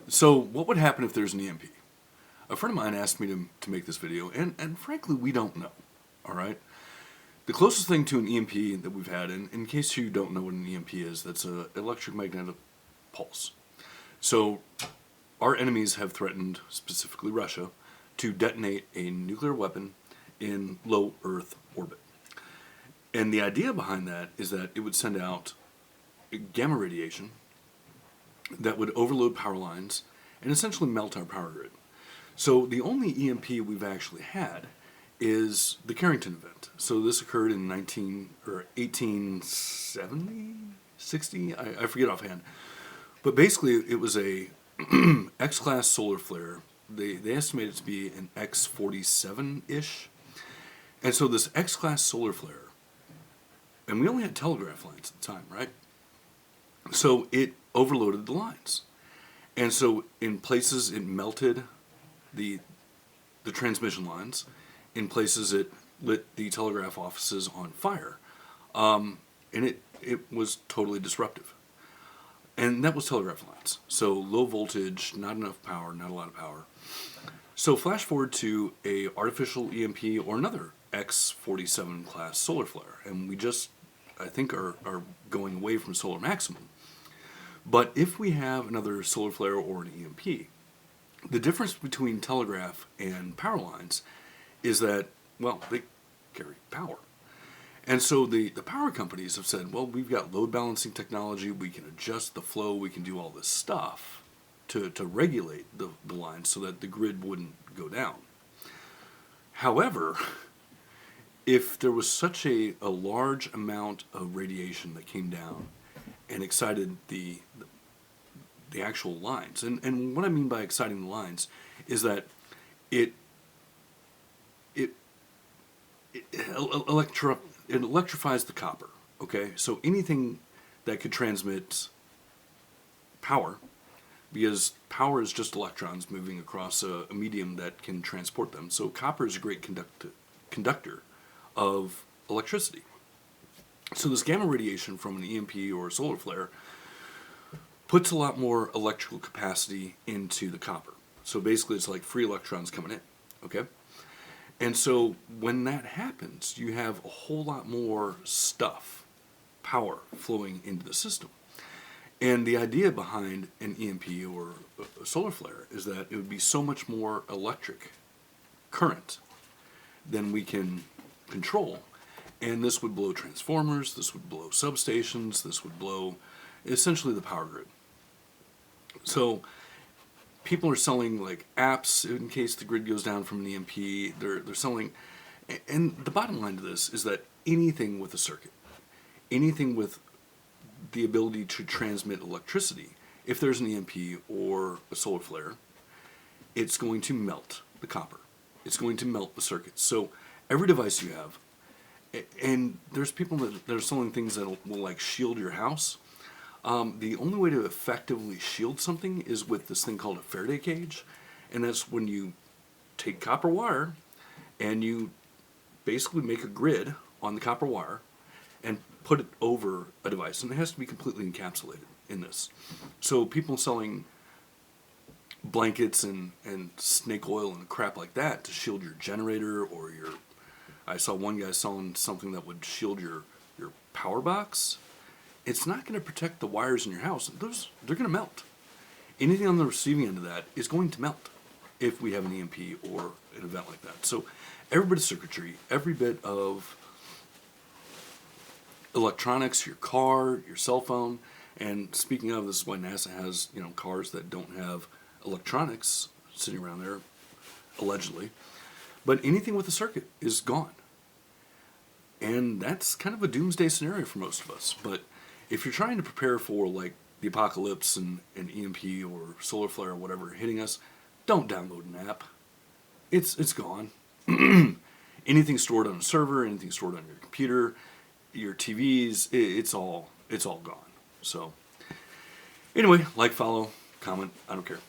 So what would happen if there's an EMP? A friend of mine asked me to make this video, and frankly, we don't know. All right? The closest thing to an EMP that we've had, and in case you don't know what an EMP is, that's an electromagnetic pulse. So our enemies have threatened, specifically Russia, to detonate a nuclear weapon in low Earth orbit. And the idea behind that is that it would send out gamma radiation that would overload power lines and essentially melt our power grid. So the only EMP we've actually had is the Carrington Event. So this occurred in 1870, 60, I forget offhand. But basically it was a X-class solar flare. They estimate it to be an X47-ish. And so this X-class solar flare, and we only had telegraph lines at the time, right? So it overloaded the lines. And so in places it melted the transmission lines. In places it lit the telegraph offices on fire. And it was totally disruptive. And that was telegraph lines. So low voltage, not enough power, not a lot of power. So flash forward to a artificial EMP or another X47 class solar flare. And we just, I think, are going away from solar maximum. But if we have another solar flare or an EMP, the difference between telegraph and power lines is that, well, they carry power. And so the power companies have said, well, we've got load balancing technology, we can adjust the flow, we can do all this stuff to regulate the lines so that the grid wouldn't go down. However, if there was such a large amount of radiation that came down and excited the actual lines, and what I mean by exciting the lines is that it electrifies the copper. Okay, so anything that could transmit power, because power is just electrons moving across a medium that can transport them. So copper is a great conductor of electricity. So this gamma radiation from an EMP or a solar flare puts a lot more electrical capacity into the copper. So basically it's like free electrons coming in, okay? And so when that happens, you have a whole lot more power flowing into the system. And the idea behind an EMP or a solar flare is that it would be so much more electric current than we can control. And this would blow transformers, this would blow substations, this would blow essentially the power grid. So people are selling like apps in case the grid goes down from an EMP. They're selling, and the bottom line to this is that anything with a circuit, anything with the ability to transmit electricity, if there's an EMP or a solar flare, it's going to melt the copper. It's going to melt the circuits. So every device you have, and there's people that are selling things that will like shield your house. The only way to effectively shield something is with this thing called a Faraday cage, and that's when you take copper wire and you basically make a grid on the copper wire and put it over a device, and it has to be completely encapsulated in this. So people selling blankets and snake oil and crap like that to shield your generator or your... I saw one guy selling something that would shield your power box. It's not going to protect the wires in your house. They're going to melt. Anything on the receiving end of that is going to melt if we have an EMP or an event like that. So every bit of circuitry, every bit of electronics, your car, your cell phone, and speaking of, this is why NASA has, cars that don't have electronics sitting around there, allegedly. But anything with a circuit is gone. And that's kind of a doomsday scenario for most of us. But if you're trying to prepare for like the apocalypse and an EMP or solar flare or whatever hitting us, don't download an app. It's gone. Anything stored on a server, anything stored on your computer, your TVs, it's all gone. So anyway, like, follow, comment, I don't care.